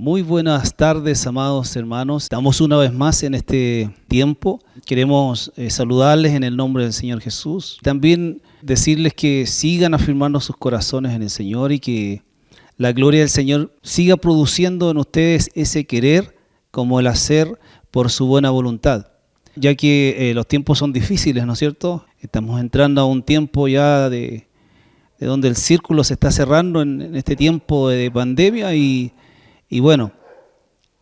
Muy buenas tardes, amados hermanos. Estamos una vez más en este tiempo. Queremos saludarles en el nombre del Señor Jesús. También decirles que sigan afirmando sus corazones en el Señor y que la gloria del Señor siga produciendo en ustedes ese querer como el hacer por su buena voluntad. Ya que los tiempos son difíciles, ¿no es cierto? Estamos entrando a un tiempo ya de donde el círculo se está cerrando en este tiempo de pandemia y bueno,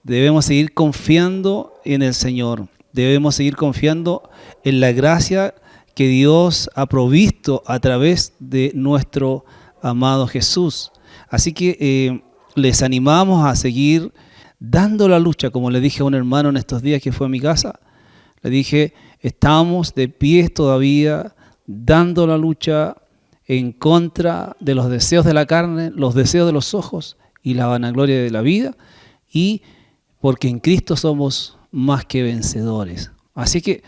debemos seguir confiando en el Señor, debemos seguir confiando en la gracia que Dios ha provisto a través de nuestro amado Jesús. Así que les animamos a seguir dando la lucha, como le dije a un hermano en estos días que fue a mi casa, le dije, estamos de pie todavía dando la lucha en contra de los deseos de la carne, los deseos de los ojos y la vanagloria de la vida, y porque en Cristo somos más que vencedores. Así que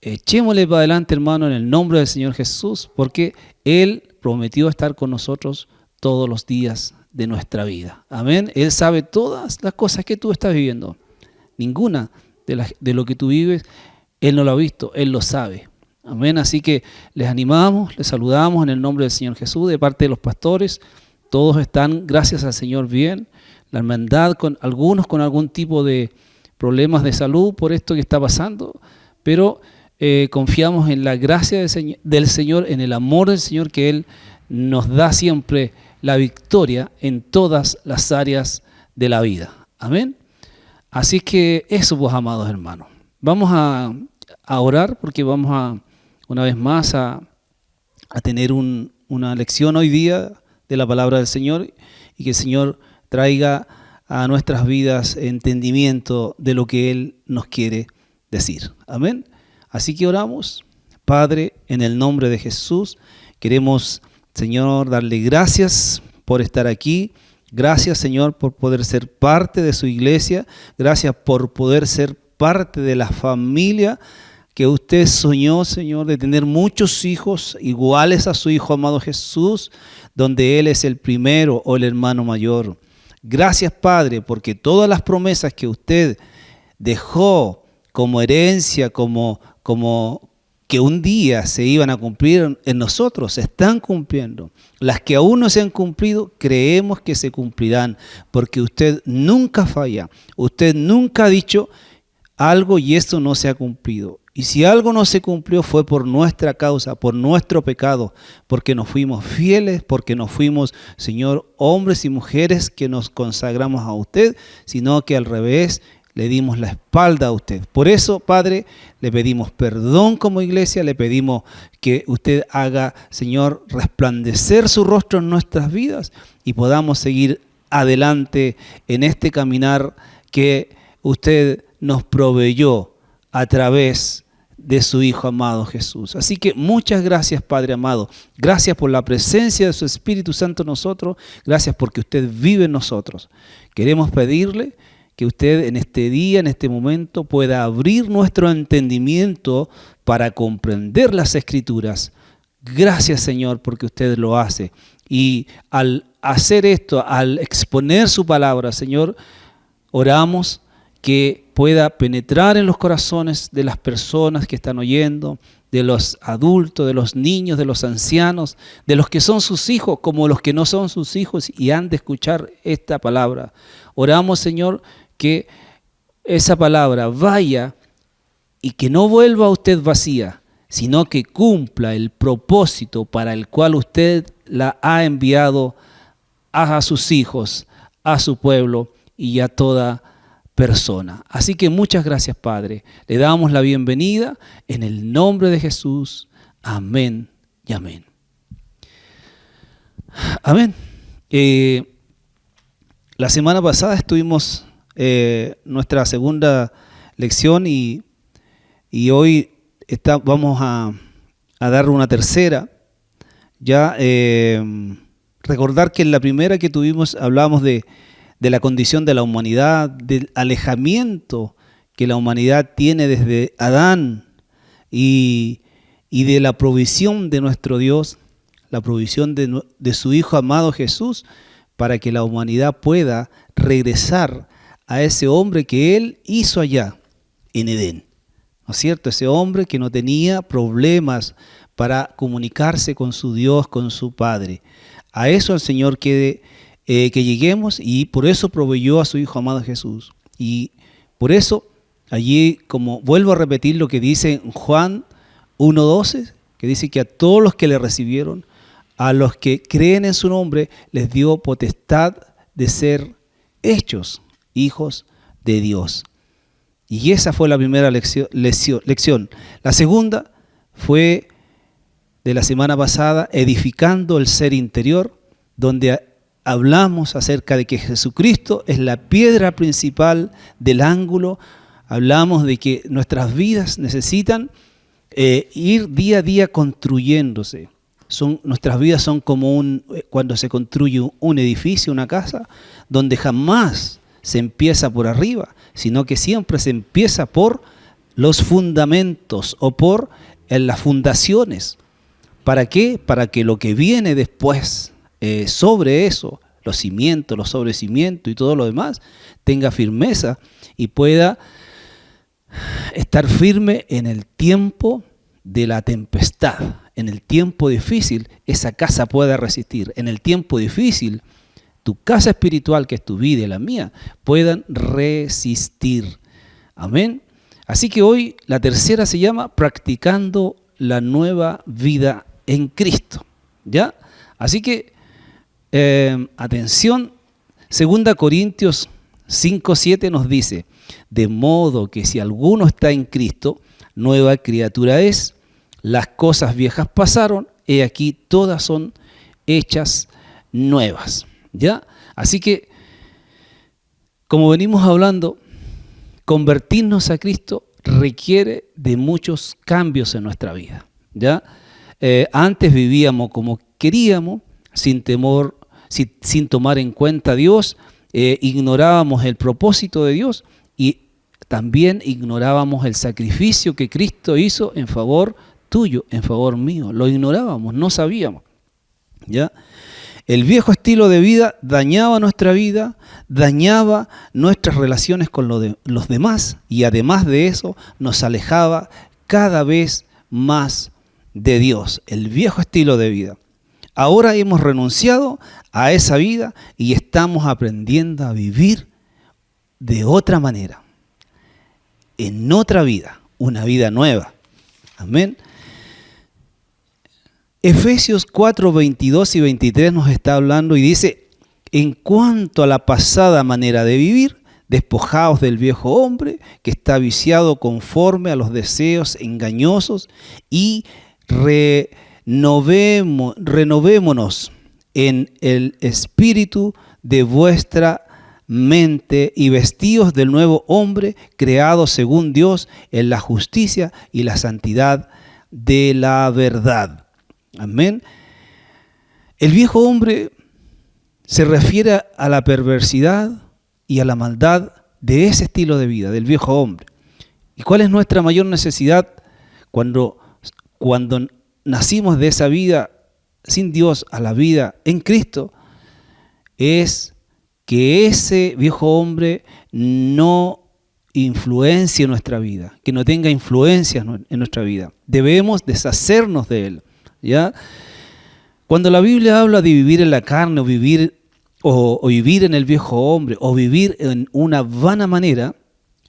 echémosle para adelante, hermano, en el nombre del Señor Jesús, porque Él prometió estar con nosotros todos los días de nuestra vida. Amén. Él sabe todas las cosas que tú estás viviendo. Ninguna de lo que tú vives, Él no lo ha visto, Él lo sabe. Amén. Así que les animamos, les saludamos en el nombre del Señor Jesús, de parte de los pastores. Todos están, gracias al Señor, bien. La hermandad, con algunos con algún tipo de problemas de salud por esto que está pasando, pero confiamos en la gracia del Señor, en el amor del Señor, que Él nos da siempre la victoria en todas las áreas de la vida. Amén. Así que eso, pues, amados hermanos. Vamos a orar porque vamos una vez más a tener una lección hoy día de la palabra del Señor y que el Señor traiga a nuestras vidas entendimiento de lo que Él nos quiere decir. Amén. Así que oramos. Padre, en el nombre de Jesús, queremos, Señor, darle gracias por estar aquí. Gracias, Señor, por poder ser parte de su iglesia. Gracias por poder ser parte de la familia que usted soñó, Señor, de tener muchos hijos iguales a su Hijo amado Jesús, donde Él es el primero o el hermano mayor. Gracias, Padre, porque todas las promesas que usted dejó como herencia, como que un día se iban a cumplir en nosotros, se están cumpliendo. Las que aún no se han cumplido, creemos que se cumplirán, porque usted nunca falla. Usted nunca ha dicho algo y esto no se ha cumplido. Y si algo no se cumplió fue por nuestra causa, por nuestro pecado, porque nos fuimos fieles, porque nos fuimos, Señor, hombres y mujeres que nos consagramos a usted, sino que al revés le dimos la espalda a usted. Por eso, Padre, le pedimos perdón como iglesia, le pedimos que usted haga, Señor, resplandecer su rostro en nuestras vidas y podamos seguir adelante en este caminar que usted nos proveyó a través de su Hijo amado Jesús. Así que muchas gracias, Padre amado. Gracias por la presencia de su Espíritu Santo en nosotros. Gracias porque usted vive en nosotros. Queremos pedirle que usted en este día, en este momento, pueda abrir nuestro entendimiento para comprender las Escrituras. Gracias, Señor, porque usted lo hace. Y al hacer esto, al exponer su palabra, Señor, oramos que pueda penetrar en los corazones de las personas que están oyendo, de los adultos, de los niños, de los ancianos, de los que son sus hijos, como los que no son sus hijos y han de escuchar esta palabra. Oramos, Señor, que esa palabra vaya y que no vuelva a usted vacía, sino que cumpla el propósito para el cual usted la ha enviado a sus hijos, a su pueblo y a toda persona. Así que muchas gracias, Padre. Le damos la bienvenida en el nombre de Jesús. Amén y amén. Amén. La semana pasada estuvimos nuestra segunda lección y hoy vamos a dar una tercera. Ya recordar que en la primera que tuvimos hablamos de la condición de la humanidad, del alejamiento que la humanidad tiene desde Adán y de la provisión de nuestro Dios, la provisión de su Hijo amado Jesús, para que la humanidad pueda regresar a ese hombre que Él hizo allá en Edén. ¿No es cierto? Ese hombre que no tenía problemas para comunicarse con su Dios, con su Padre. A eso el Señor quiere que lleguemos, y por eso proveyó a su Hijo amado Jesús. Y por eso allí, como vuelvo a repetir lo que dice en Juan 1:12, que dice que a todos los que le recibieron, a los que creen en su nombre, les dio potestad de ser hechos hijos de Dios. Y esa fue la primera lección. La segunda fue de la semana pasada, edificando el ser interior, donde hablamos acerca de que Jesucristo es la piedra principal del ángulo. Hablamos de que nuestras vidas necesitan ir día a día construyéndose. Nuestras vidas son como cuando se construye un edificio, una casa, donde jamás se empieza por arriba, sino que siempre se empieza por los fundamentos o por las fundaciones. ¿Para qué? Para que lo que viene después sobre eso, los cimientos, los sobrecimientos y todo lo demás, tenga firmeza y pueda estar firme en el tiempo de la tempestad. En el tiempo difícil, esa casa pueda resistir. En el tiempo difícil, tu casa espiritual, que es tu vida y la mía, puedan resistir. Amén. Así que hoy la tercera se llama practicando la nueva vida en Cristo. ¿Ya? Así que, atención, 2 Corintios 5:7 nos dice: de modo que si alguno está en Cristo, nueva criatura es, las cosas viejas pasaron, he aquí todas son hechas nuevas. ¿Ya? Así que, como venimos hablando, convertirnos a Cristo requiere de muchos cambios en nuestra vida. ¿Ya? Antes vivíamos como queríamos, sin temor, sin tomar en cuenta a Dios, ignorábamos el propósito de Dios y también ignorábamos el sacrificio que Cristo hizo en favor tuyo, en favor mío. Lo ignorábamos, no sabíamos. ¿Ya? El viejo estilo de vida dañaba nuestra vida, dañaba nuestras relaciones con los demás, y además de eso nos alejaba cada vez más de Dios, el viejo estilo de vida. Ahora hemos renunciado a esa vida y estamos aprendiendo a vivir de otra manera, en otra vida, una vida nueva. Amén. Efesios 4, 22 y 23 nos está hablando y dice: en cuanto a la pasada manera de vivir, despojaos del viejo hombre que está viciado conforme a los deseos engañosos y renovémonos en el espíritu de vuestra mente y vestíos del nuevo hombre creado según Dios en la justicia y la santidad de la verdad. Amén. El viejo hombre se refiere a la perversidad y a la maldad de ese estilo de vida, del viejo hombre. ¿Y cuál es nuestra mayor necesidad cuando nacimos de esa vida sin Dios a la vida en Cristo? Es que ese viejo hombre no influencie nuestra vida, que no tenga influencias en nuestra vida. Debemos deshacernos de él. ¿Ya? Cuando la Biblia habla de vivir en la carne o vivir en el viejo hombre o vivir en una vana manera,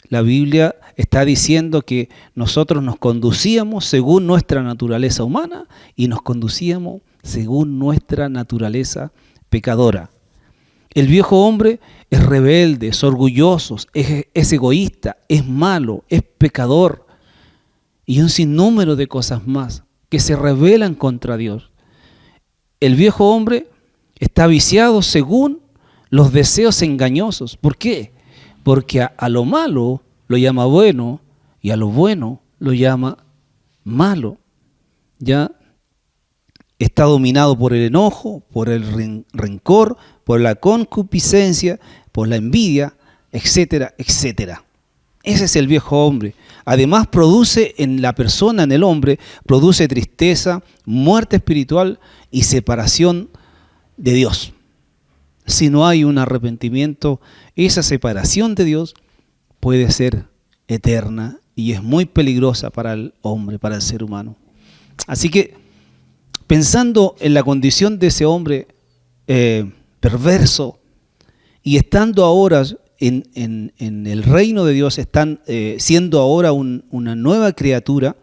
la Biblia está diciendo que nosotros nos conducíamos según nuestra naturaleza humana y nos conducíamos según nuestra naturaleza pecadora. El viejo hombre es rebelde, es orgulloso, es egoísta, es malo, es pecador y un sinnúmero de cosas más que se rebelan contra Dios. El viejo hombre está viciado según los deseos engañosos. ¿Por qué? Porque a lo malo lo llama bueno y a lo bueno lo llama malo. Ya está dominado por el enojo, por el rencor, por la concupiscencia, por la envidia, etcétera, etcétera. Ese es el viejo hombre. Además produce en la persona, en el hombre, produce tristeza, muerte espiritual y separación de Dios. si no hay un arrepentimiento, esa separación de Dios puede ser eterna y es muy peligrosa para el hombre, para el ser humano. Así que, pensando en la condición de ese hombre perverso y estando ahora en el reino de Dios, están siendo ahora una nueva criatura,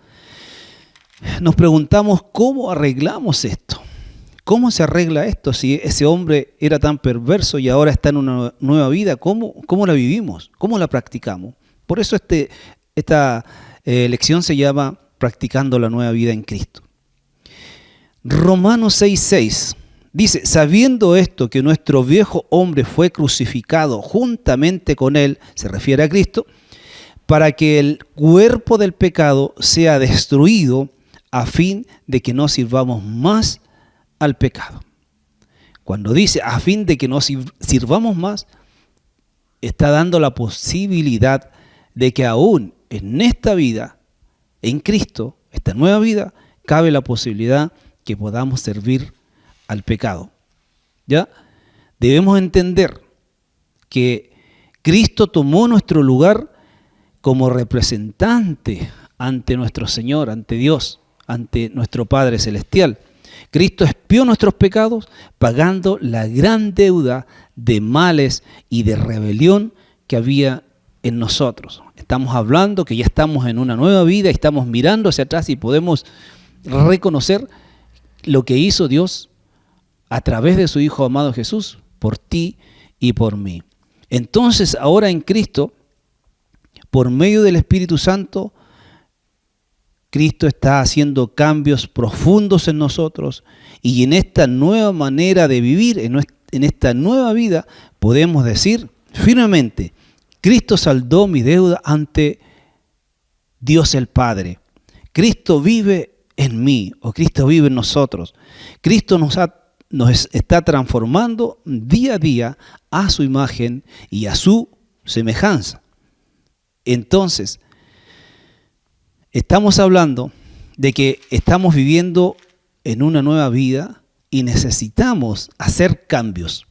nos preguntamos cómo arreglamos esto. ¿Cómo se arregla esto si ese hombre era tan perverso y ahora está en una nueva vida? ¿Cómo la vivimos? ¿Cómo la practicamos? Por eso esta lección se llama Practicando la nueva vida en Cristo. Romanos 6:6 dice, sabiendo esto que nuestro viejo hombre fue crucificado juntamente con él, se refiere a Cristo, para que el cuerpo del pecado sea destruido a fin de que no sirvamos más al pecado. Cuando dice a fin de que no sirvamos más, está dando la posibilidad de que aún en esta vida, en Cristo, esta nueva vida, cabe la posibilidad que podamos servir al pecado. ¿Ya? Debemos entender que Cristo tomó nuestro lugar como representante ante nuestro Señor, ante Dios, ante nuestro Padre Celestial. Cristo expió nuestros pecados pagando la gran deuda de males y de rebelión que había en nosotros. Estamos hablando que ya estamos en una nueva vida, estamos mirando hacia atrás y podemos reconocer lo que hizo Dios a través de su Hijo amado Jesús, por ti y por mí. Entonces, ahora en Cristo, por medio del Espíritu Santo, Cristo está haciendo cambios profundos en nosotros y en esta nueva manera de vivir, en esta nueva vida, podemos decir firmemente, Cristo saldó mi deuda ante Dios el Padre. Cristo vive en mí, o Cristo vive en nosotros. Cristo nos está transformando día a día a su imagen y a su semejanza. Entonces, estamos hablando de que estamos viviendo en una nueva vida y necesitamos hacer cambios.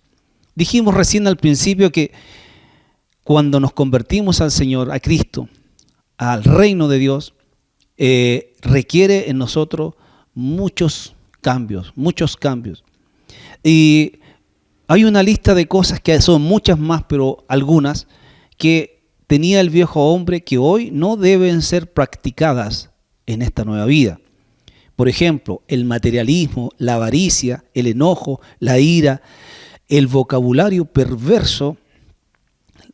Dijimos recién al principio que cuando nos convertimos al Señor, a Cristo, al reino de Dios, requiere en nosotros muchos cambios. Y hay una lista de cosas que son muchas más, pero algunas que tenía el viejo hombre que hoy no deben ser practicadas en esta nueva vida. Por ejemplo, el materialismo, la avaricia, el enojo, la ira, el vocabulario perverso,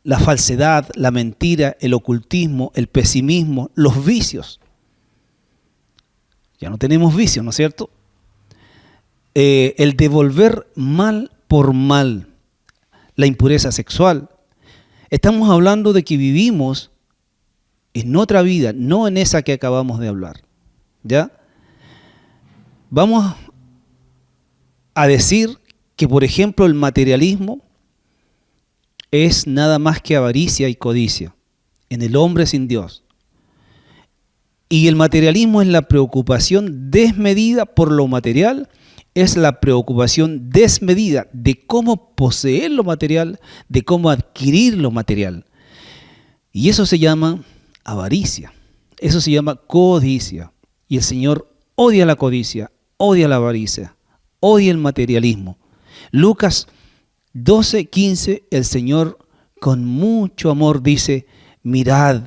la falsedad, la mentira, el ocultismo, el pesimismo, los vicios. Ya no tenemos vicios, ¿no es cierto? El devolver mal por mal, la impureza sexual. Estamos hablando de que vivimos en otra vida, no en esa que acabamos de hablar. ¿Ya? Vamos a decir que, por ejemplo, el materialismo es nada más que avaricia y codicia en el hombre sin Dios. Y el materialismo es la preocupación desmedida por lo material, es la preocupación desmedida de cómo poseer lo material, de cómo adquirir lo material. Y eso se llama avaricia, eso se llama codicia. Y el Señor odia la codicia, odia la avaricia, odia el materialismo. Lucas 12:15, el Señor con mucho amor dice, mirad,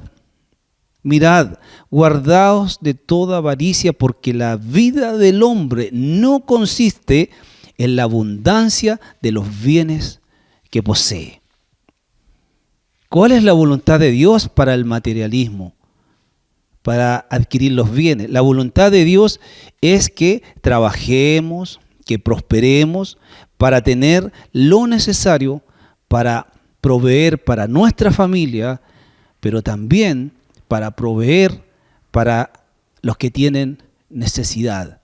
guardaos de toda avaricia, porque la vida del hombre no consiste en la abundancia de los bienes que posee. ¿Cuál es la voluntad de Dios para el materialismo? Para adquirir los bienes. La voluntad de Dios es que trabajemos, que prosperemos, para tener lo necesario para proveer para nuestra familia, pero también para proveer para los que tienen necesidad.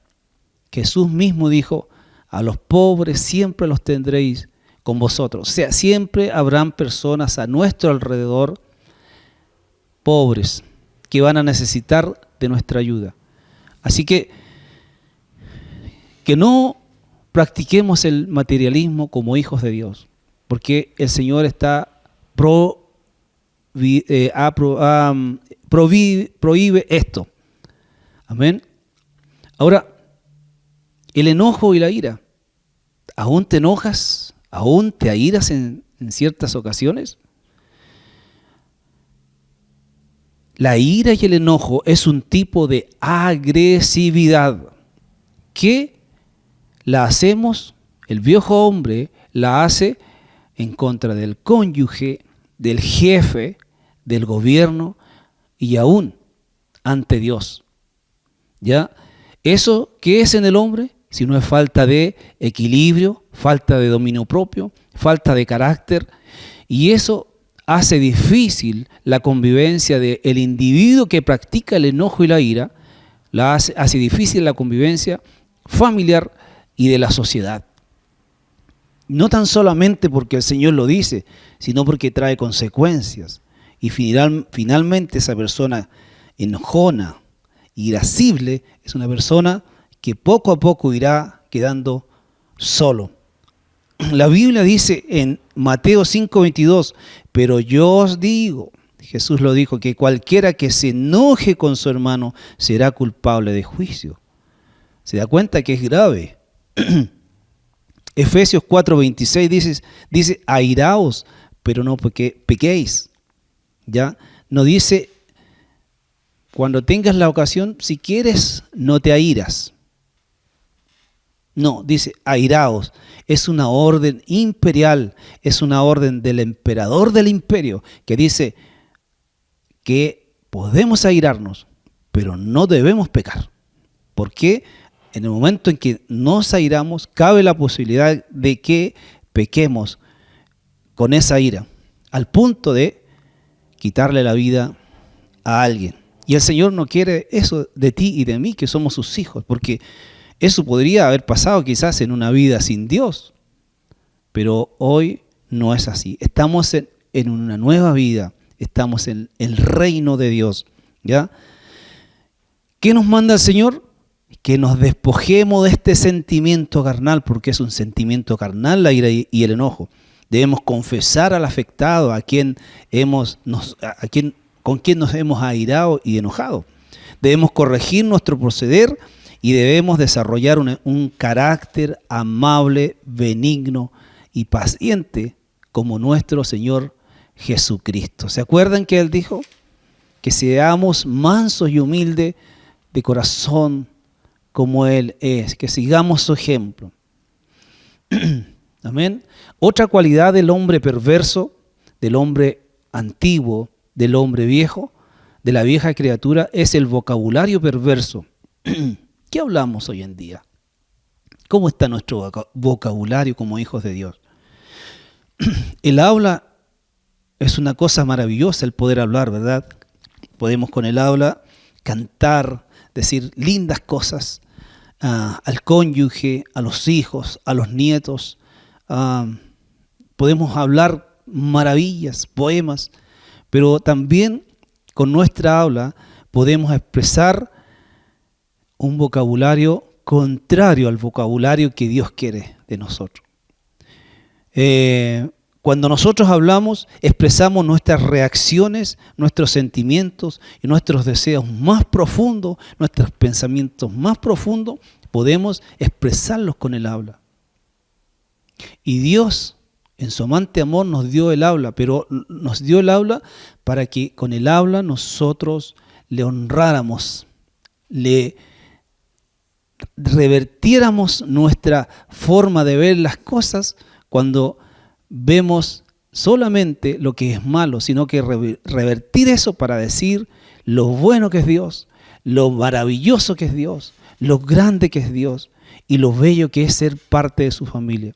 Jesús mismo dijo, a los pobres siempre los tendréis con vosotros. O sea, siempre habrán personas a nuestro alrededor pobres que van a necesitar de nuestra ayuda. Así que no practiquemos el materialismo como hijos de Dios. porque el Señor está prohíbe esto. Amén. Ahora, el enojo y la ira. ¿Aún te enojas? ¿Aún te airas en ciertas ocasiones? La ira y el enojo es un tipo de agresividad que la hacemos, el viejo hombre la hace en contra del cónyuge, del jefe, del gobierno y aún ante Dios. ¿Ya? ¿Eso qué es en el hombre? Si no es falta de equilibrio, falta de dominio propio, falta de carácter, y eso hace difícil la convivencia del individuo que practica el enojo y la ira, hace difícil la convivencia familiar y de la sociedad. No tan solamente porque el Señor lo dice, sino porque trae consecuencias. Y finalmente esa persona enojona, irascible, es una persona que poco a poco irá quedando solo. La Biblia dice en Mateo 5:22, pero yo os digo, Jesús lo dijo, que cualquiera que se enoje con su hermano será culpable de juicio. ¿Se da cuenta que es grave? Efesios 4:26 dice, airaos, pero no pequéis. ¿Ya? No dice, cuando tengas la ocasión, si quieres, no te airas. No, dice, airaos. Es una orden imperial, es una orden del emperador del imperio, que dice que podemos airarnos, pero no debemos pecar. ¿Por qué? En el momento en que nos airamos, cabe la posibilidad de que pequemos con esa ira, al punto de quitarle la vida a alguien. Y el Señor no quiere eso de ti y de mí, que somos sus hijos, porque eso podría haber pasado quizás en una vida sin Dios, pero hoy no es así. Estamos en una nueva vida, estamos en el reino de Dios, ¿ya? ¿Qué nos manda el Señor? Que nos despojemos de este sentimiento carnal, porque es un sentimiento carnal la ira y el enojo. Debemos confesar al afectado, con quien nos hemos airado y enojado. Debemos corregir nuestro proceder y debemos desarrollar un carácter amable, benigno y paciente como nuestro Señor Jesucristo. ¿Se acuerdan que Él dijo? Que seamos mansos y humildes de corazón como Él es, que sigamos su ejemplo. Amén. Otra cualidad del hombre perverso, del hombre antiguo, del hombre viejo, de la vieja criatura, es el vocabulario perverso. ¿Qué hablamos hoy en día? ¿Cómo está nuestro vocabulario como hijos de Dios? El habla es una cosa maravillosa, el poder hablar, ¿verdad? Podemos con el habla cantar, decir lindas cosas al cónyuge, a los hijos, a los nietos. Podemos hablar maravillas, poemas, pero también con nuestra habla podemos expresar un vocabulario contrario al vocabulario que Dios quiere de nosotros. Cuando nosotros hablamos, expresamos nuestras reacciones, nuestros sentimientos y nuestros deseos más profundos, nuestros pensamientos más profundos, podemos expresarlos con el habla. Y Dios, en su amante amor, nos dio el habla, pero nos dio el habla para que con el habla nosotros le honráramos, le revertiéramos nuestra forma de ver las cosas cuando vemos solamente lo que es malo, sino que revertir eso para decir lo bueno que es Dios, lo maravilloso que es Dios, lo grande que es Dios y lo bello que es ser parte de su familia.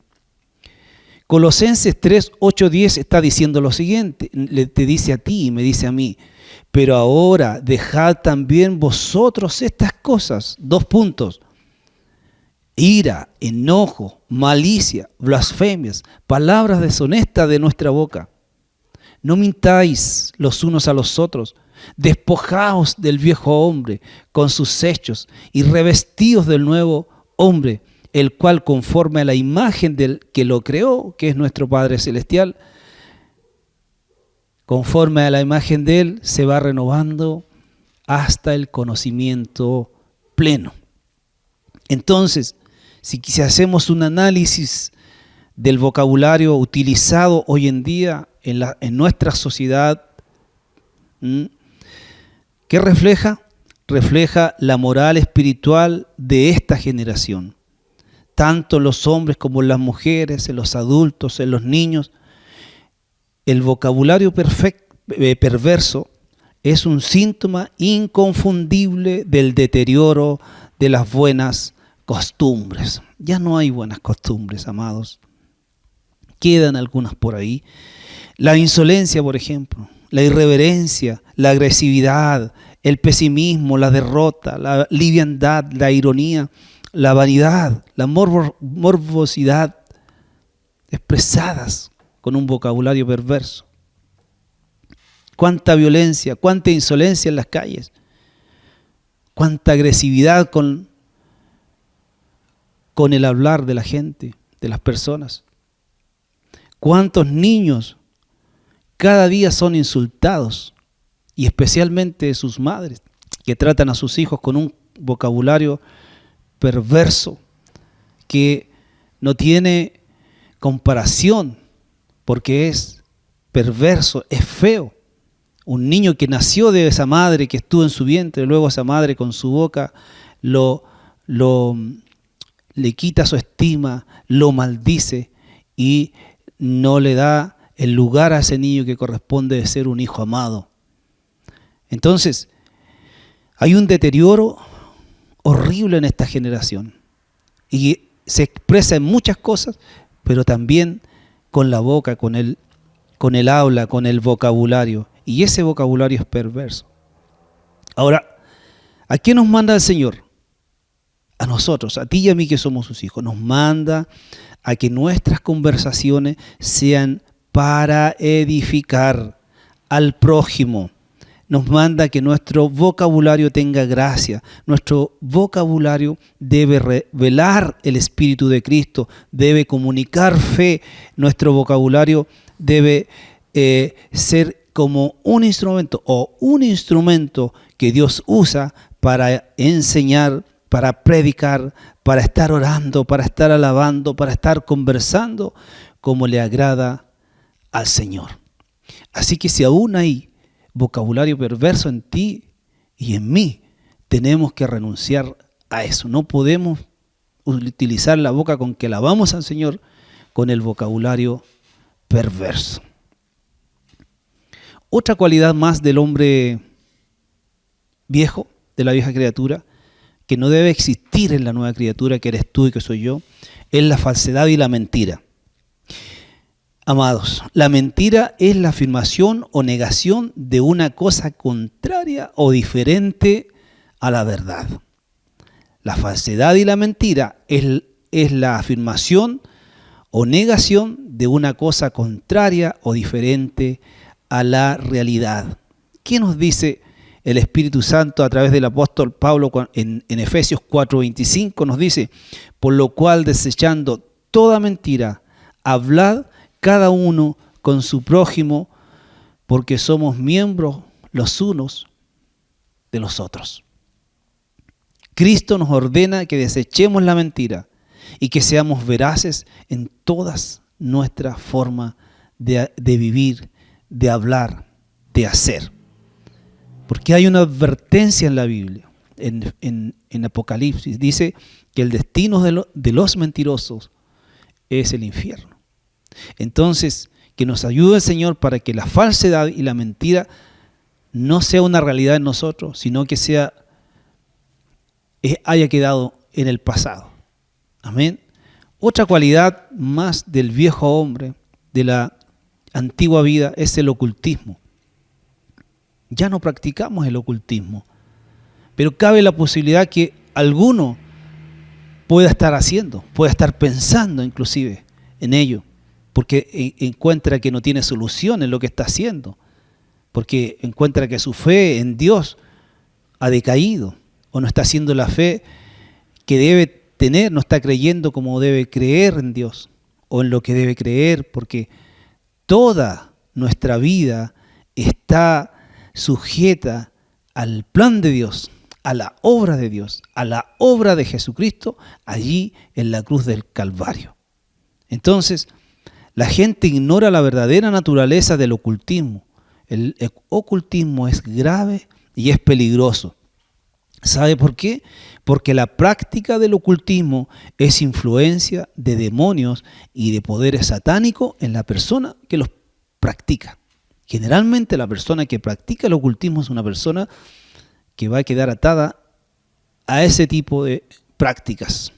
Colosenses 3, 8, 10 está diciendo lo siguiente, te dice a ti y me dice a mí, pero ahora dejad también vosotros estas cosas, 2 puntos, ira, enojo, malicia, blasfemias, palabras deshonestas de nuestra boca. No mintáis los unos a los otros, despojaos del viejo hombre con sus hechos y revestíos del nuevo hombre, el cual conforme a la imagen del que lo creó, que es nuestro Padre Celestial, conforme a la imagen de Él, se va renovando hasta el conocimiento pleno. Entonces, si hacemos un análisis del vocabulario utilizado hoy en día en nuestra sociedad, ¿qué refleja? Refleja la moral espiritual de esta generación. Tanto los hombres como las mujeres, en los adultos, en los niños. El vocabulario perverso es un síntoma inconfundible del deterioro de las buenas costumbres. Ya no hay buenas costumbres, amados. Quedan algunas por ahí. La insolencia, por ejemplo, la irreverencia, la agresividad, el pesimismo, la derrota, la liviandad, la ironía, la vanidad, la morbosidad, expresadas con un vocabulario perverso. Cuánta violencia, cuánta insolencia en las calles, cuánta agresividad con el hablar de la gente, de las personas. Cuántos niños cada día son insultados, y especialmente sus madres, que tratan a sus hijos con un vocabulario perverso que no tiene comparación, porque es perverso, es feo. Un niño que nació de esa madre, que estuvo en su vientre, luego esa madre con su boca le quita su estima, lo maldice y no le da el lugar a ese niño que corresponde de ser un hijo amado. Entonces, hay un deterioro horrible en esta generación y se expresa en muchas cosas, pero también con la boca, con el habla, con el vocabulario, y ese vocabulario es perverso. Ahora, ¿a qué nos manda el Señor? A nosotros, a ti y a mí que somos sus hijos. Nos manda a que nuestras conversaciones sean para edificar al prójimo. Nos manda que nuestro vocabulario tenga gracia. Nuestro vocabulario debe revelar el Espíritu de Cristo, debe comunicar fe. Nuestro vocabulario debe ser como un instrumento que Dios usa para enseñar, para predicar, para estar orando, para estar alabando, para estar conversando como le agrada al Señor. Así que si aún hay vocabulario perverso en ti y en mí, tenemos que renunciar a eso. No podemos utilizar la boca con que alabamos al Señor con el vocabulario perverso. Otra cualidad más del hombre viejo, de la vieja criatura, que no debe existir en la nueva criatura, que eres tú y que soy yo, es la falsedad y la mentira. Amados, la mentira es la afirmación o negación de una cosa contraria o diferente a la verdad. La falsedad y la mentira es la afirmación o negación de una cosa contraria o diferente a la realidad. ¿Qué nos dice el Espíritu Santo a través del apóstol Pablo en Efesios 4:25? Nos dice: por lo cual, desechando toda mentira, hablad cada uno con su prójimo, porque somos miembros los unos de los otros. Cristo nos ordena que desechemos la mentira y que seamos veraces en todas nuestras formas de vivir, de hablar, de hacer. Porque hay una advertencia en la Biblia, en Apocalipsis, dice que el destino de los mentirosos es el infierno. Entonces, que nos ayude el Señor para que la falsedad y la mentira no sea una realidad en nosotros, sino que haya quedado en el pasado. Amén. Otra cualidad más del viejo hombre, de la antigua vida, es el ocultismo. Ya no practicamos el ocultismo, pero cabe la posibilidad que alguno pueda estar haciendo, pueda estar pensando inclusive en ello, porque encuentra que no tiene solución en lo que está haciendo, porque encuentra que su fe en Dios ha decaído o no está haciendo la fe que debe tener, no está creyendo como debe creer en Dios o en lo que debe creer, porque toda nuestra vida está sujeta al plan de Dios, a la obra de Dios, a la obra de Jesucristo allí en la cruz del Calvario. Entonces, la gente ignora la verdadera naturaleza del ocultismo. El ocultismo es grave y es peligroso. ¿Sabe por qué? Porque la práctica del ocultismo es influencia de demonios y de poderes satánicos en la persona que los practica. Generalmente la persona que practica el ocultismo es una persona que va a quedar atada a ese tipo de prácticas.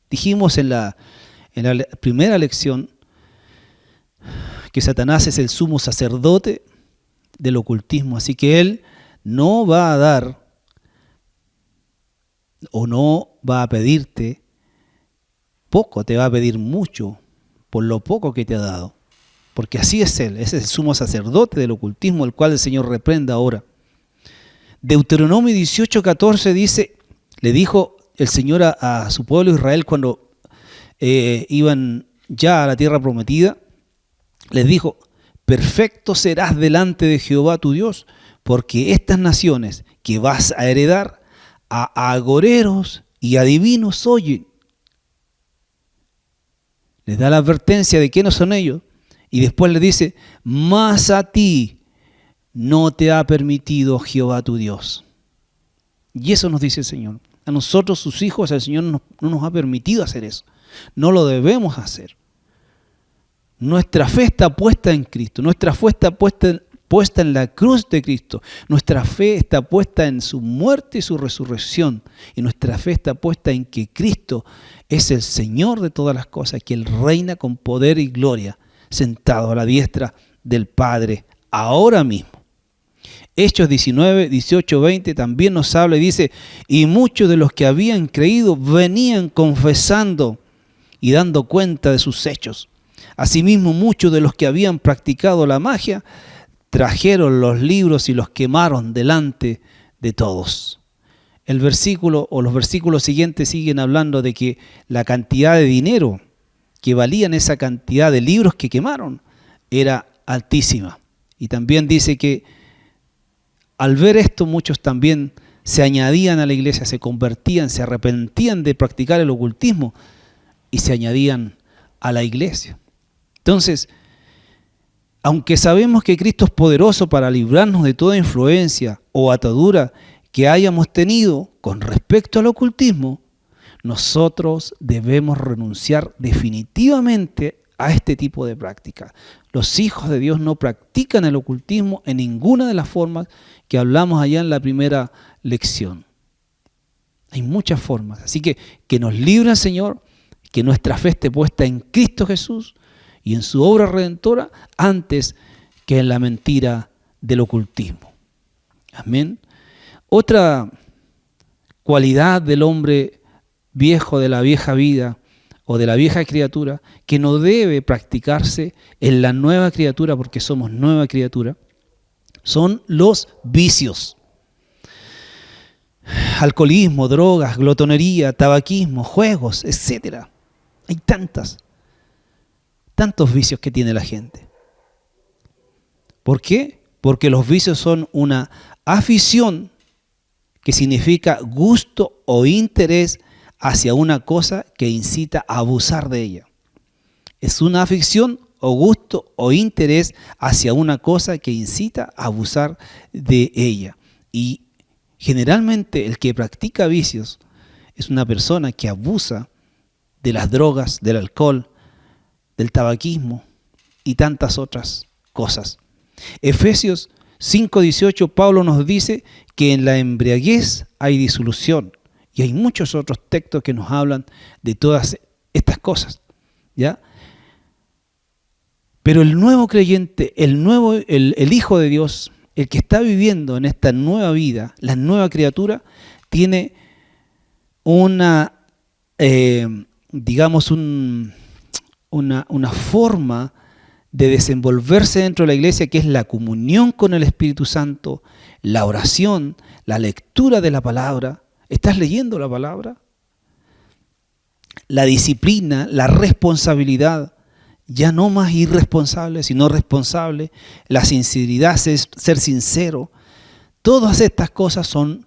Dijimos en la primera lección que Satanás es el sumo sacerdote del ocultismo, así que él no va a dar o no va a pedirte poco, te va a pedir mucho por lo poco que te ha dado, porque así es él, es el sumo sacerdote del ocultismo, el cual el Señor reprenda ahora. Deuteronomio 18:14 dice, le dijo el Señor a su pueblo Israel cuando iban ya a la tierra prometida, les dijo, perfecto serás delante de Jehová tu Dios, porque estas naciones que vas a heredar a agoreros y adivinos oyen. Les da la advertencia de quiénes son ellos y después les dice, mas a ti no te ha permitido Jehová tu Dios. Y eso nos dice el Señor. A nosotros, sus hijos, el Señor no nos ha permitido hacer eso. No lo debemos hacer. Nuestra fe está puesta en Cristo. Nuestra fe está puesta en la cruz de Cristo. Nuestra fe está puesta en su muerte y su resurrección. Y nuestra fe está puesta en que Cristo es el Señor de todas las cosas, que Él reina con poder y gloria, sentado a la diestra del Padre ahora mismo. Hechos 19, 18, 20 también nos habla y dice, y muchos de los que habían creído venían confesando y dando cuenta de sus hechos. Asimismo, muchos de los que habían practicado la magia trajeron los libros y los quemaron delante de todos. El versículo o los versículos siguientes siguen hablando de que la cantidad de dinero que valían esa cantidad de libros que quemaron era altísima. Y también dice que al ver esto muchos también se añadían a la iglesia, se convertían, se arrepentían de practicar el ocultismo y se añadían a la iglesia. Entonces, aunque sabemos que Cristo es poderoso para librarnos de toda influencia o atadura que hayamos tenido con respecto al ocultismo, nosotros debemos renunciar definitivamente a este tipo de práctica. Los hijos de Dios no practican el ocultismo en ninguna de las formas que hablamos allá en la primera lección. Hay muchas formas. Así que nos libre el Señor, que nuestra fe esté puesta en Cristo Jesús y en su obra redentora antes que en la mentira del ocultismo. Amén. Otra cualidad del hombre viejo, de la vieja vida o de la vieja criatura, que no debe practicarse en la nueva criatura porque somos nueva criatura, son los vicios. Alcoholismo, drogas, glotonería, tabaquismo, juegos, etc. Hay tantos vicios que tiene la gente. ¿Por qué? Porque los vicios son una afición que significa gusto o interés hacia una cosa que incita a abusar de ella. Es una afición o gusto o interés hacia una cosa que incita a abusar de ella. Y generalmente el que practica vicios es una persona que abusa de las drogas, del alcohol, del tabaquismo y tantas otras cosas. Efesios 5:18, Pablo nos dice que en la embriaguez hay disolución. Y hay muchos otros textos que nos hablan de todas estas cosas, ¿ya? Pero el nuevo creyente, el Hijo de Dios, el que está viviendo en esta nueva vida, la nueva criatura, tiene una, una forma de desenvolverse dentro de la iglesia, que es la comunión con el Espíritu Santo, la oración, la lectura de la palabra. ¿Estás leyendo la palabra? la disciplina, la responsabilidad, ya no más irresponsable, sino responsable, la sinceridad, ser sincero. Todas estas cosas son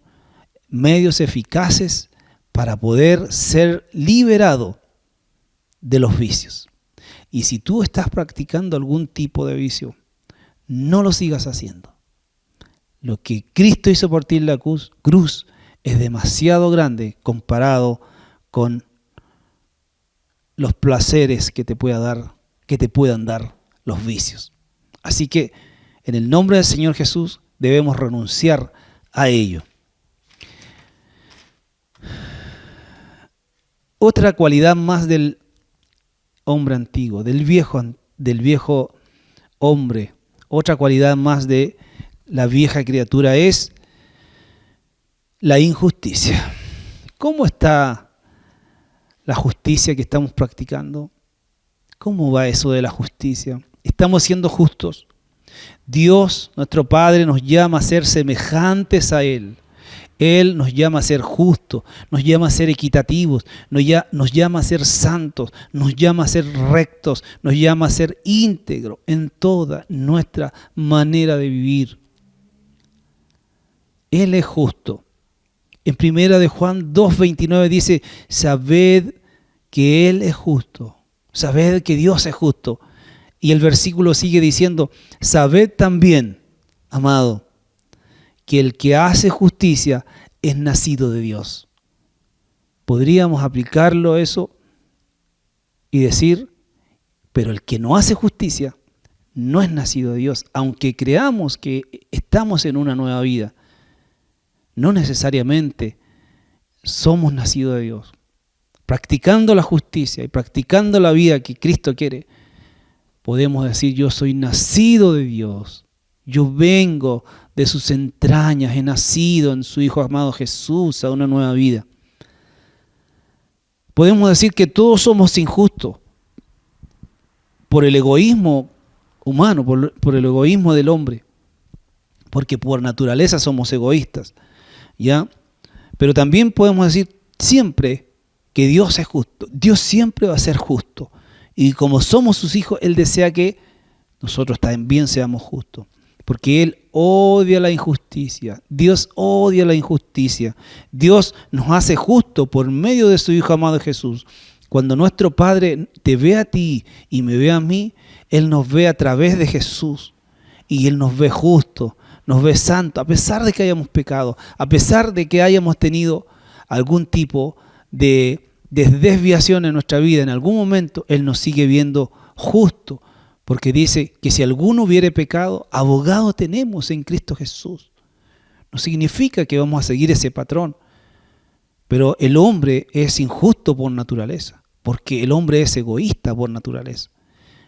medios eficaces para poder ser liberado de los vicios. Y si tú estás practicando algún tipo de vicio, no lo sigas haciendo. Lo que Cristo hizo por ti en la cruz es demasiado grande comparado con los placeres que te puedan dar los vicios. Así que en el nombre del Señor Jesús debemos renunciar a ello. Otra cualidad más del hombre antiguo, del viejo hombre, otra cualidad más de la vieja criatura es la injusticia. ¿Cómo está la justicia que estamos practicando? ¿Cómo va eso de la justicia? ¿Estamos siendo justos? Dios, nuestro Padre, nos llama a ser semejantes a Él. Él nos llama a ser justos, nos llama a ser equitativos, nos llama a ser santos, nos llama a ser rectos, nos llama a ser íntegros en toda nuestra manera de vivir. Él es justo. En 1 de Juan 2:29 dice, sabed que Él es justo, sabed que Dios es justo. Y el versículo sigue diciendo, sabed también, amado, que el que hace justicia es nacido de Dios. Podríamos aplicarlo eso y decir, pero el que no hace justicia no es nacido de Dios. Aunque creamos que estamos en una nueva vida, no necesariamente somos nacidos de Dios. Practicando la justicia y practicando la vida que Cristo quiere, podemos decir, yo soy nacido de Dios. Yo vengo de sus entrañas, he nacido en su Hijo amado Jesús a una nueva vida. Podemos decir que todos somos injustos por el egoísmo humano, por el egoísmo del hombre, porque por naturaleza somos egoístas, ¿ya? Pero también podemos decir siempre que Dios es justo. Dios siempre va a ser justo. Y como somos sus hijos, Él desea que nosotros también seamos justos. Porque Él odia la injusticia. Dios odia la injusticia. Dios nos hace justo por medio de su Hijo amado Jesús. Cuando nuestro Padre te ve a ti y me ve a mí, Él nos ve a través de Jesús. Y Él nos ve justo, nos ve santo, a pesar de que hayamos pecado, a pesar de que hayamos tenido algún tipo de desviación en nuestra vida. En algún momento Él nos sigue viendo justo. Porque dice que si alguno hubiere pecado, abogado tenemos en Cristo Jesús. No significa que vamos a seguir ese patrón. Pero el hombre es injusto por naturaleza. Porque el hombre es egoísta por naturaleza.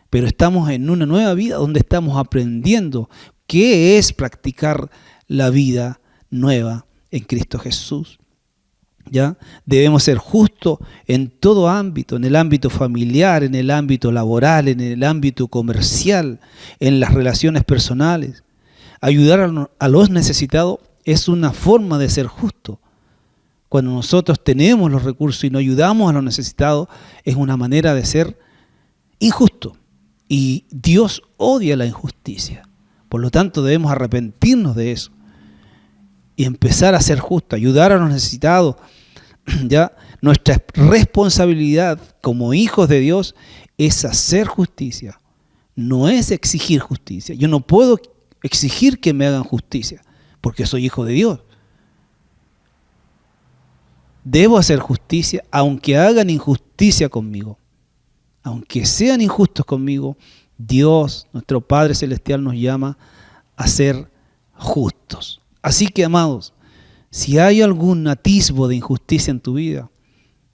Pero estamos en una nueva vida donde estamos aprendiendo qué es practicar la vida nueva en Cristo Jesús. ¿Ya? Debemos ser justos en todo ámbito, en el ámbito familiar, en el ámbito laboral, en el ámbito comercial, en las relaciones personales. Ayudar a los necesitados es una forma de ser justo. Cuando nosotros tenemos los recursos y no ayudamos a los necesitados, es una manera de ser injusto. Y Dios odia la injusticia. Por lo tanto, debemos arrepentirnos de eso y empezar a ser justos, ayudar a los necesitados. ¿Ya? Nuestra responsabilidad como hijos de Dios es hacer justicia, no es exigir justicia. Yo no puedo exigir que me hagan justicia porque soy hijo de Dios. Debo hacer justicia aunque hagan injusticia conmigo. Aunque sean injustos conmigo, Dios, nuestro Padre Celestial, nos llama a ser justos. Así que, amados, si hay algún atisbo de injusticia en tu vida,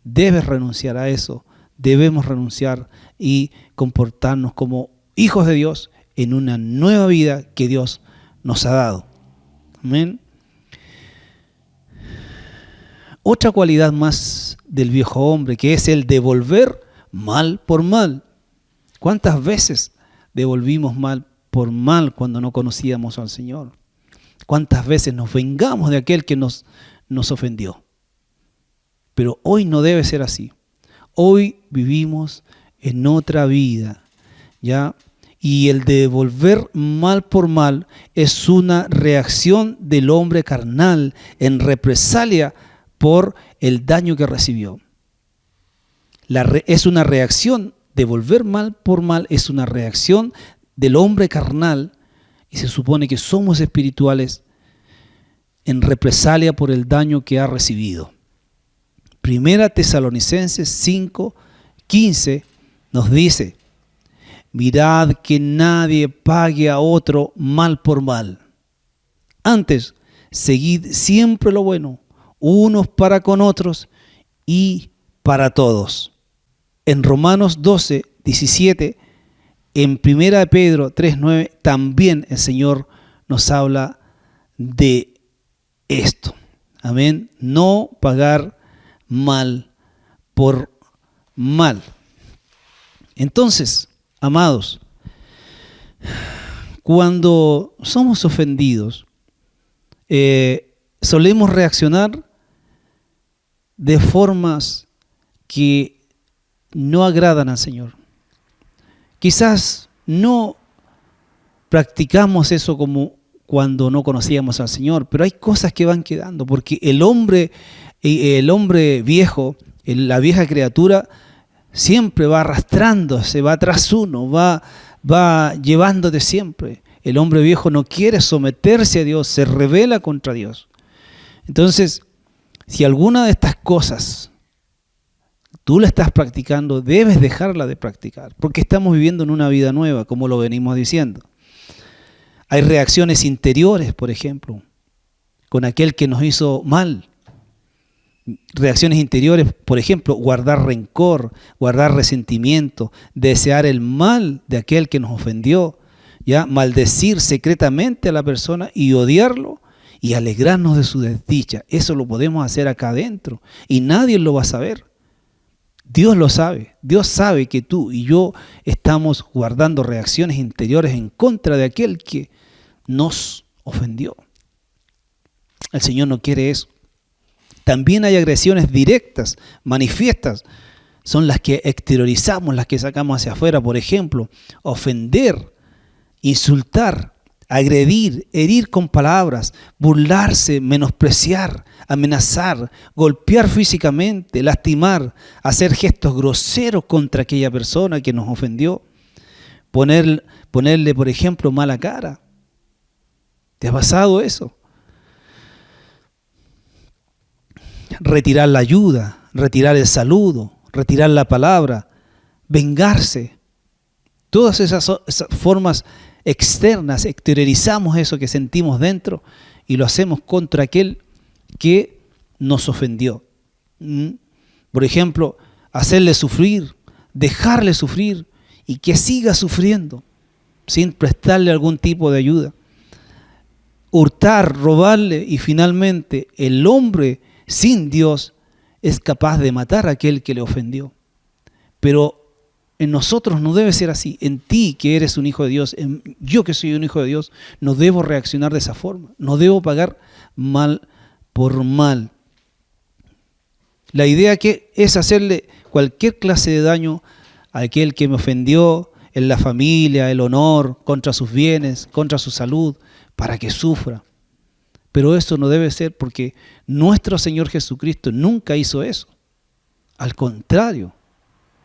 debes renunciar a eso. Debemos renunciar y comportarnos como hijos de Dios en una nueva vida que Dios nos ha dado. Amén. Otra cualidad más del viejo hombre, que es el devolver mal por mal. ¿Cuántas veces devolvimos mal por mal cuando no conocíamos al Señor? ¿Cuántas veces nos vengamos de aquel que nos ofendió? Pero hoy no debe ser así. Hoy vivimos en otra vida, ¿ya? Y el devolver mal por mal es una reacción del hombre carnal en represalia por el daño que recibió. Es una reacción, devolver mal por mal es una reacción del hombre carnal, y se supone que somos espirituales en represalia por el daño que ha recibido. Primera Tesalonicenses 5:15 nos dice: mirad que nadie pague a otro mal por mal. Antes, seguid siempre lo bueno, unos para con otros y para todos. En Romanos 12:17, en Primera de Pedro 3:9, también el Señor nos habla de esto. Amén. No pagar mal por mal. Entonces, amados, cuando somos ofendidos, solemos reaccionar de formas que no agradan al Señor. Quizás no practicamos eso como cuando no conocíamos al Señor, pero hay cosas que van quedando, porque el hombre viejo, la vieja criatura, siempre va arrastrándose, va tras uno, va llevándote siempre. El hombre viejo no quiere someterse a Dios, se rebela contra Dios. Entonces, si alguna de estas cosas tú la estás practicando, debes dejarla de practicar, porque estamos viviendo en una vida nueva, como lo venimos diciendo. Hay reacciones interiores, por ejemplo, con aquel que nos hizo mal. Reacciones interiores, por ejemplo, guardar rencor, guardar resentimiento, desear el mal de aquel que nos ofendió, ¿ya? Maldecir secretamente a la persona y odiarlo y alegrarnos de su desdicha. Eso lo podemos hacer acá adentro y nadie lo va a saber. Dios lo sabe. Dios sabe que tú y yo estamos guardando reacciones interiores en contra de aquel que nos ofendió. El Señor no quiere eso. También hay agresiones directas, manifiestas, son las que exteriorizamos, las que sacamos hacia afuera. Por ejemplo, ofender, insultar, agredir, herir con palabras, burlarse, menospreciar, amenazar, golpear físicamente, lastimar, hacer gestos groseros contra aquella persona que nos ofendió, ponerle, por ejemplo, mala cara. ¿Te ha pasado eso? Retirar la ayuda, retirar el saludo, retirar la palabra, vengarse. Todas esas formas externas, exteriorizamos eso que sentimos dentro y lo hacemos contra aquel que nos ofendió. Por ejemplo, hacerle sufrir, dejarle sufrir y que siga sufriendo sin prestarle algún tipo de ayuda. Hurtar, robarle y finalmente el hombre sin Dios es capaz de matar a aquel que le ofendió. Pero en nosotros no debe ser así. En ti que eres un hijo de Dios, en yo que soy un hijo de Dios, no debo reaccionar de esa forma. No debo pagar mal por mal. La idea que es hacerle cualquier clase de daño a aquel que me ofendió en la familia, el honor, contra sus bienes, contra su salud, para que sufra. Pero eso no debe ser porque nuestro Señor Jesucristo nunca hizo eso. Al contrario,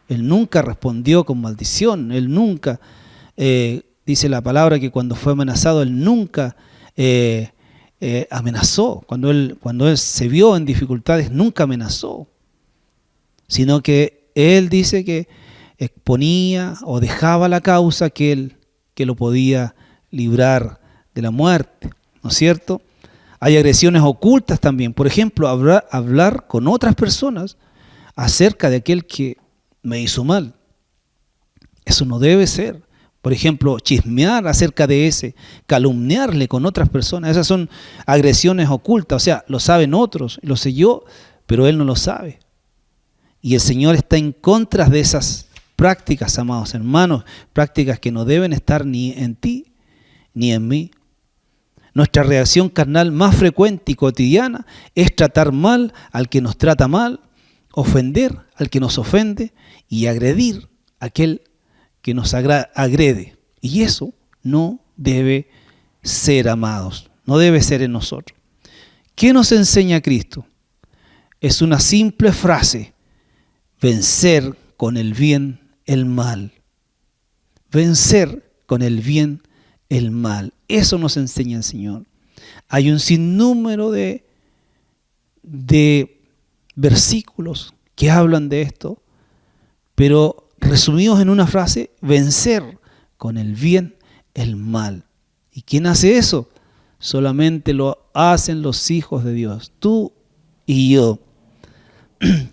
Él nunca respondió con maldición. Él nunca, dice la palabra que cuando fue amenazado, Él nunca amenazó. Cuando él se vio en dificultades, nunca amenazó. Sino que Él dice que exponía o dejaba la causa que lo podía librar de la muerte. ¿No es cierto? Hay agresiones ocultas también. Por ejemplo, hablar con otras personas acerca de aquel que me hizo mal. Eso no debe ser. Por ejemplo, chismear acerca de ese, calumniarle con otras personas. Esas son agresiones ocultas. O sea, lo saben otros, lo sé yo, pero él no lo sabe. Y el Señor está en contra de esas prácticas, amados hermanos, prácticas que no deben estar ni en ti ni en mí. Nuestra reacción carnal más frecuente y cotidiana es tratar mal al que nos trata mal, ofender al que nos ofende y agredir a aquel que nos agrede. Y eso no debe ser, amados, no debe ser en nosotros. ¿Qué nos enseña Cristo? Es una simple frase: vencer con el bien el mal. Vencer con el bien el mal. Eso nos enseña el Señor. Hay un sinnúmero de versículos que hablan de esto, pero resumidos en una frase: vencer con el bien el mal. ¿Y quién hace eso? Solamente lo hacen los hijos de Dios, tú y yo.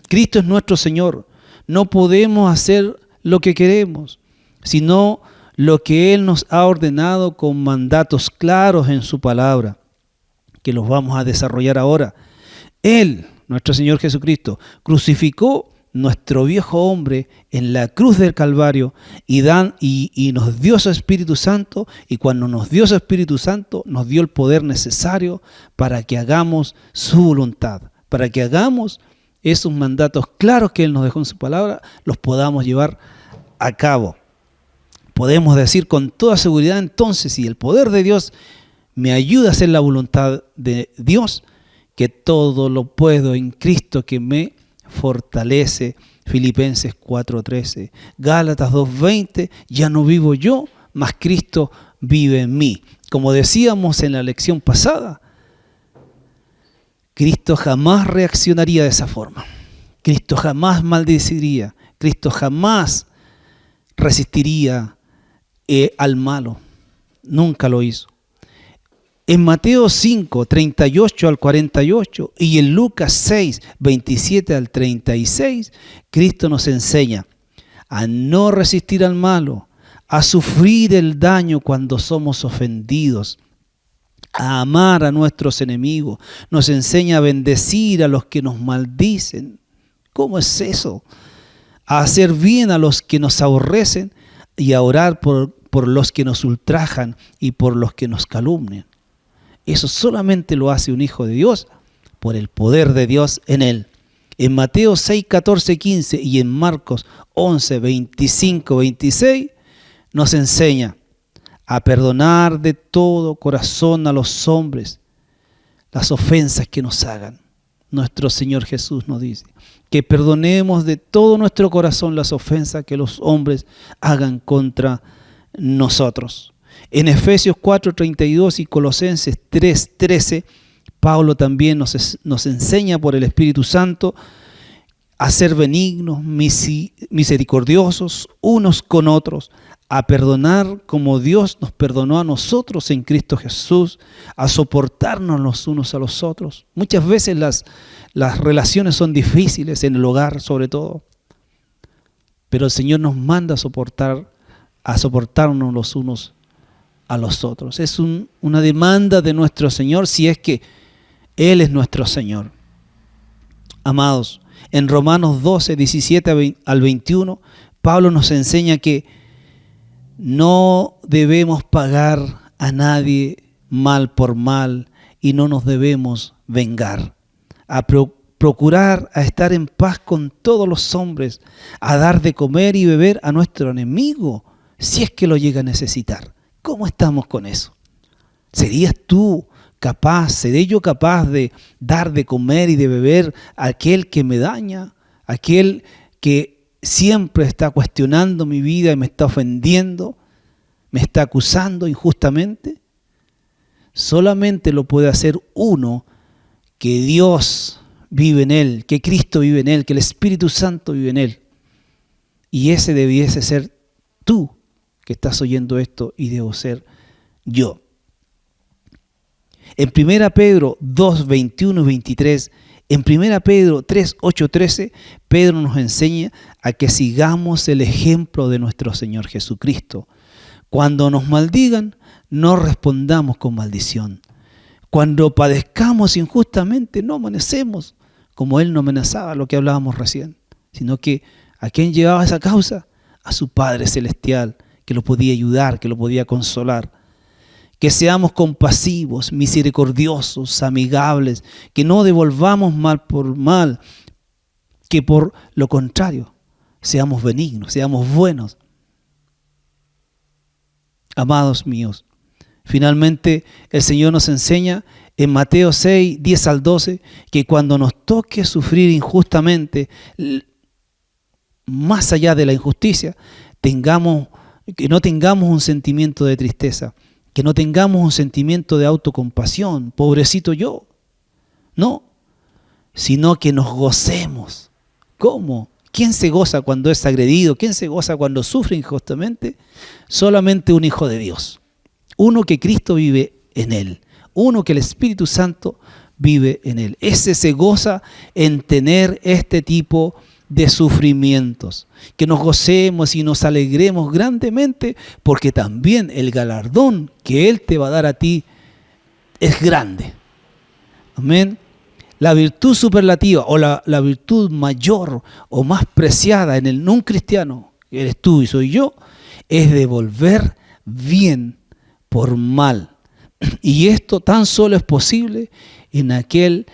Cristo es nuestro Señor. No podemos hacer lo que queremos, sino lo que Él nos ha ordenado con mandatos claros en su palabra, que los vamos a desarrollar ahora. Él, nuestro Señor Jesucristo, crucificó nuestro viejo hombre en la cruz del Calvario y nos dio su Espíritu Santo, y cuando nos dio su Espíritu Santo nos dio el poder necesario para que hagamos su voluntad, para que hagamos esos mandatos claros que Él nos dejó en su palabra, los podamos llevar a cabo. Podemos decir con toda seguridad entonces, si el poder de Dios me ayuda a hacer la voluntad de Dios, que todo lo puedo en Cristo que me fortalece. Filipenses 4:13, Gálatas 2:20, ya no vivo yo, mas Cristo vive en mí. Como decíamos en la lección pasada, Cristo jamás reaccionaría de esa forma. Cristo jamás maldeciría. Cristo jamás resistiría al malo. Nunca lo hizo. En Mateo 5, 38 al 48 y en Lucas 6, 27 al 36, Cristo nos enseña a no resistir al malo, a sufrir el daño cuando somos ofendidos, a amar a nuestros enemigos. Nos enseña a bendecir a los que nos maldicen. ¿Cómo es eso? A hacer bien a los que nos aborrecen y a orar por los que nos ultrajan y por los que nos calumnian. Eso solamente lo hace un hijo de Dios por el poder de Dios en él. En Mateo 6, 14, 15 y en Marcos 11, 25, 26 nos enseña a perdonar de todo corazón a los hombres las ofensas que nos hagan. Nuestro Señor Jesús nos dice que perdonemos de todo nuestro corazón las ofensas que los hombres hagan contra nosotros. En Efesios 4:32 y Colosenses 3:13, Pablo también nos enseña por el Espíritu Santo a ser benignos, misericordiosos unos con otros, a perdonar como Dios nos perdonó a nosotros en Cristo Jesús, a soportarnos los unos a los otros. Muchas veces las relaciones son difíciles, en el hogar sobre todo, pero el Señor nos manda a soportarnos los unos a los otros. Es una demanda de nuestro Señor, si es que Él es nuestro Señor. Amados, en Romanos 12, 17 al 21, Pablo nos enseña que no debemos pagar a nadie mal por mal y no nos debemos vengar. A procurar a estar en paz con todos los hombres, a dar de comer y beber a nuestro enemigo, si es que lo llega a necesitar. ¿Cómo estamos con eso? ¿Serías tú seré yo capaz de dar de comer y de beber a aquel que me daña, aquel que siempre está cuestionando mi vida y me está ofendiendo, me está acusando injustamente? Solamente lo puede hacer uno que Dios vive en él, que Cristo vive en él, que el Espíritu Santo vive en él. Y ese debiese ser tú que estás oyendo esto, y debo ser yo. En 1 Pedro 2, 21 y 23, en 1 Pedro 3, 8, 13, Pedro nos enseña a que sigamos el ejemplo de nuestro Señor Jesucristo. Cuando nos maldigan, no respondamos con maldición. Cuando padezcamos injustamente, no amanecemos como Él no amenazaba, lo que hablábamos recién, sino que ¿a quién llevaba esa causa? A su Padre Celestial, que lo podía ayudar, que lo podía consolar. Que seamos compasivos, misericordiosos, amigables, que no devolvamos mal por mal, que por lo contrario, seamos benignos, seamos buenos. Amados míos, finalmente el Señor nos enseña en Mateo 6, 10 al 12, que cuando nos toque sufrir injustamente, más allá de la injusticia, que no tengamos un sentimiento de tristeza, que no tengamos un sentimiento de autocompasión, pobrecito yo, no, sino que nos gocemos. ¿Cómo? ¿Quién se goza cuando es agredido? ¿Quién se goza cuando sufre injustamente? Solamente un hijo de Dios, uno que Cristo vive en él, uno que el Espíritu Santo vive en él. Ese se goza en tener este tipo de sufrimientos, que nos gocemos y nos alegremos grandemente, porque también el galardón que Él te va a dar a ti es grande. Amén. La virtud superlativa o la virtud mayor o más preciada en un cristiano, que eres tú y soy yo, es devolver bien por mal. Y esto tan solo es posible en aquel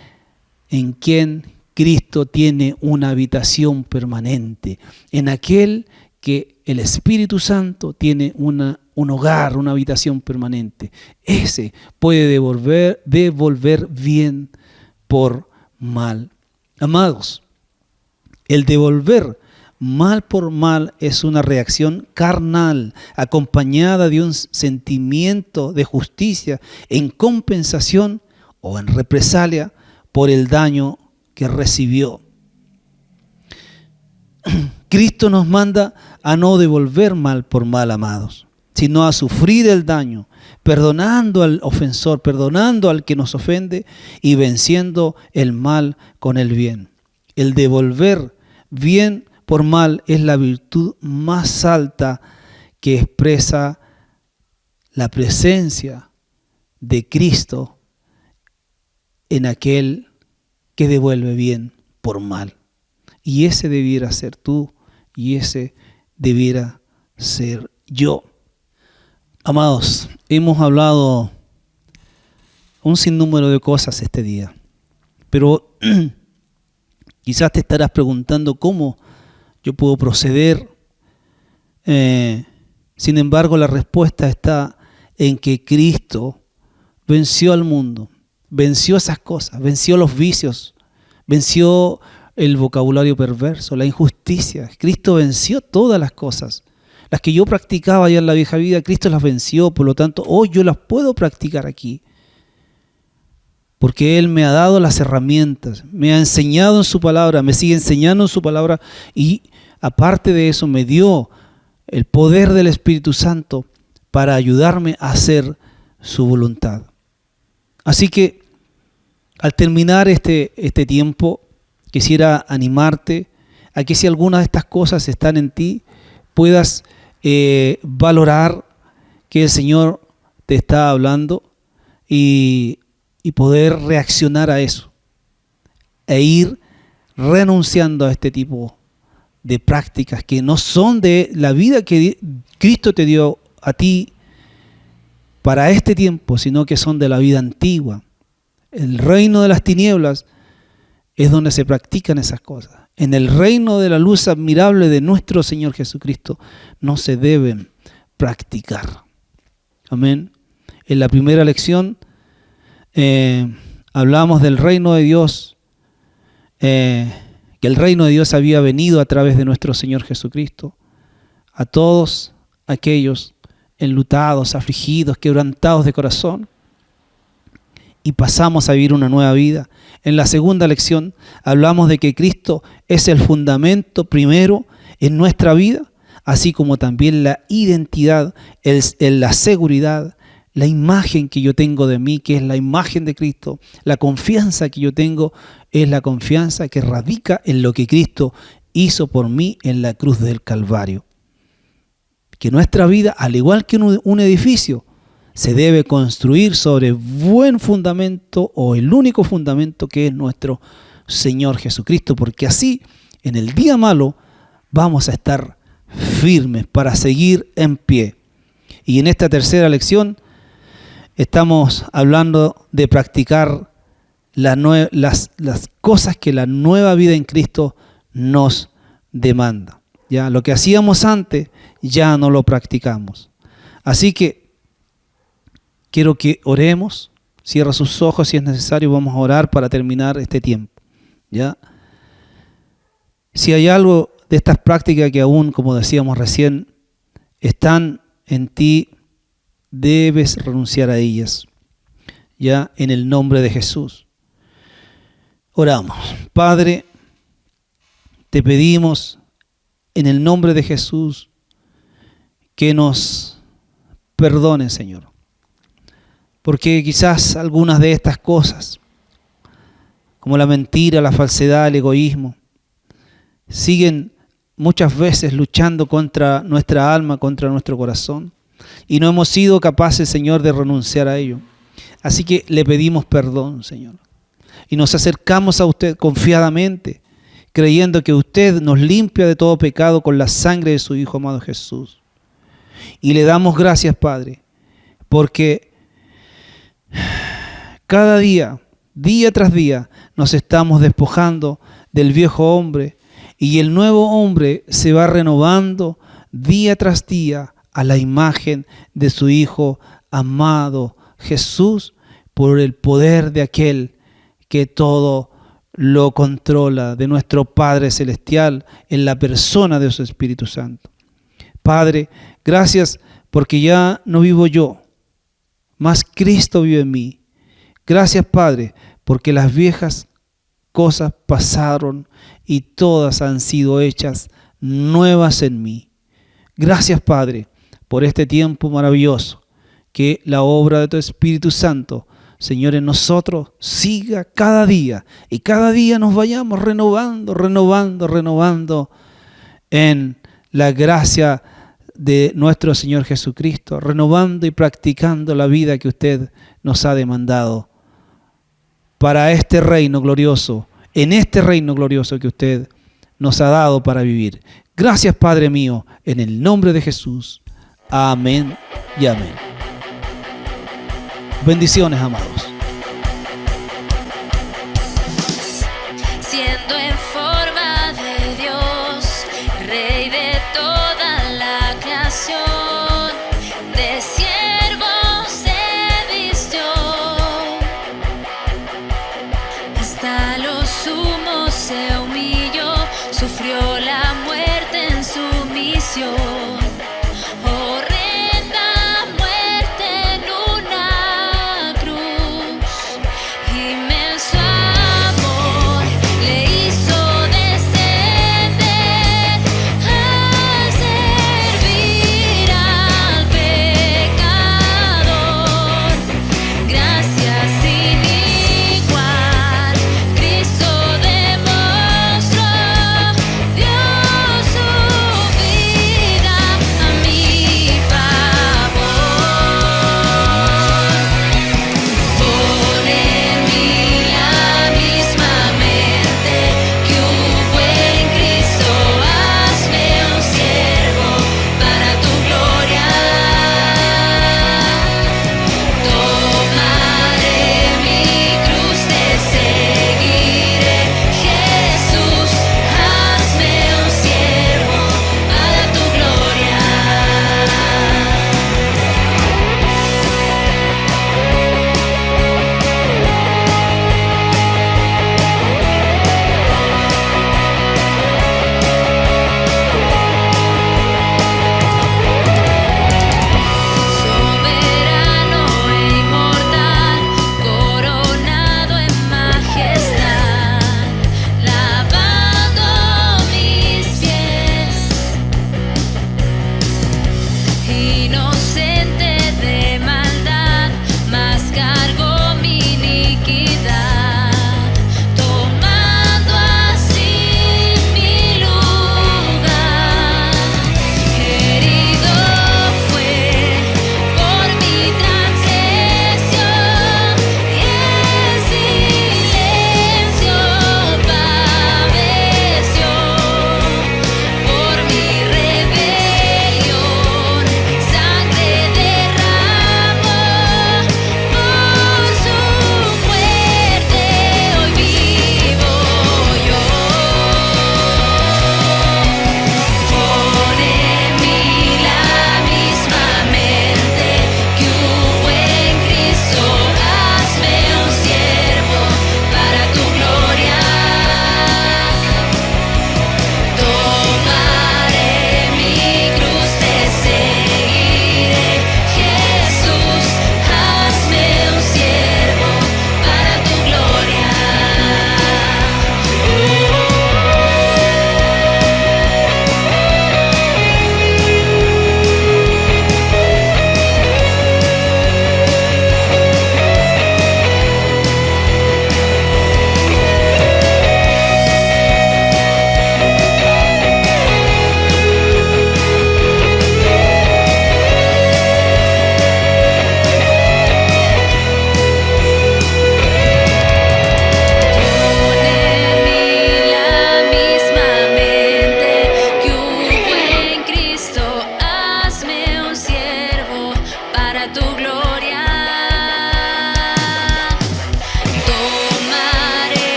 en quien Cristo tiene una habitación permanente, en aquel que el Espíritu Santo tiene un hogar, una habitación permanente. Ese puede devolver bien por mal. Amados, el devolver mal por mal es una reacción carnal, acompañada de un sentimiento de justicia en compensación o en represalia por el daño que recibió. Cristo nos manda a no devolver mal por mal, amados, sino a sufrir el daño, perdonando al ofensor, perdonando al que nos ofende y venciendo el mal con el bien. El devolver bien por mal es la virtud más alta que expresa la presencia de Cristo en aquel que devuelve bien por mal. Y ese debiera ser tú y ese debiera ser yo. Amados, hemos hablado un sinnúmero de cosas este día, pero quizás te estarás preguntando cómo yo puedo proceder. Sin embargo, la respuesta está en que Cristo venció al mundo, venció esas cosas, venció los vicios, venció el vocabulario perverso, la injusticia. Cristo venció todas las cosas. Las que yo practicaba ya en la vieja vida, Cristo las venció, por lo tanto, hoy yo las puedo practicar aquí. Porque Él me ha dado las herramientas, me ha enseñado en su palabra, me sigue enseñando en su palabra y aparte de eso me dio el poder del Espíritu Santo para ayudarme a hacer su voluntad. Así que al terminar este tiempo, quisiera animarte a que si alguna de estas cosas están en ti, puedas valorar que el Señor te está hablando y poder reaccionar a eso e ir renunciando a este tipo de prácticas que no son de la vida que Cristo te dio a ti para este tiempo, sino que son de la vida antigua. El reino de las tinieblas es donde se practican esas cosas. En el reino de la luz admirable de nuestro Señor Jesucristo no se deben practicar. Amén. En la primera lección hablamos del reino de Dios, que el reino de Dios había venido a través de nuestro Señor Jesucristo a todos aquellos enlutados, afligidos, quebrantados de corazón, y pasamos a vivir una nueva vida. En la segunda lección hablamos de que Cristo es el fundamento primero en nuestra vida, así como también la identidad, la seguridad, la imagen que yo tengo de mí, que es la imagen de Cristo. La confianza que yo tengo es la confianza que radica en lo que Cristo hizo por mí en la cruz del Calvario. Que nuestra vida, al igual que un edificio, se debe construir sobre buen fundamento o el único fundamento que es nuestro Señor Jesucristo, porque así en el día malo vamos a estar firmes para seguir en pie. Y en esta tercera lección estamos hablando de practicar las cosas que la nueva vida en Cristo nos demanda. Ya, lo que hacíamos antes ya no lo practicamos. Así que quiero que oremos. Cierra sus ojos si es necesario. Vamos a orar para terminar este tiempo. ¿Ya? Si hay algo de estas prácticas que aún, como decíamos recién, están en ti, debes renunciar a ellas. Ya, en el nombre de Jesús. Oramos. Padre, te pedimos en el nombre de Jesús que nos perdones, Señor. Porque quizás algunas de estas cosas, como la mentira, la falsedad, el egoísmo, siguen muchas veces luchando contra nuestra alma, contra nuestro corazón. Y no hemos sido capaces, Señor, de renunciar a ello. Así que le pedimos perdón, Señor. Y nos acercamos a usted confiadamente, creyendo que usted nos limpia de todo pecado con la sangre de su Hijo amado Jesús. Y le damos gracias, Padre, porque cada día, día tras día, nos estamos despojando del viejo hombre y el nuevo hombre se va renovando día tras día a la imagen de su Hijo amado Jesús por el poder de aquel que todo lo controla, de nuestro Padre Celestial en la persona de su Espíritu Santo. Padre, gracias porque ya no vivo yo, mas Cristo vive en mí. Gracias, Padre, porque las viejas cosas pasaron y todas han sido hechas nuevas en mí. Gracias, Padre, por este tiempo maravilloso, que la obra de tu Espíritu Santo, Señor, en nosotros siga cada día y cada día nos vayamos renovando en la gracia de nuestro Señor Jesucristo, renovando y practicando la vida que usted nos ha demandado para este reino glorioso, en este reino glorioso que usted nos ha dado para vivir. Gracias, Padre mío, en el nombre de Jesús. Amén y amén. Bendiciones, amados. Siendo en forma de Dios, Rey de toda la creación, de siervo se vistió, hasta lo sumo se humilló, sufrió la muerte en su misión.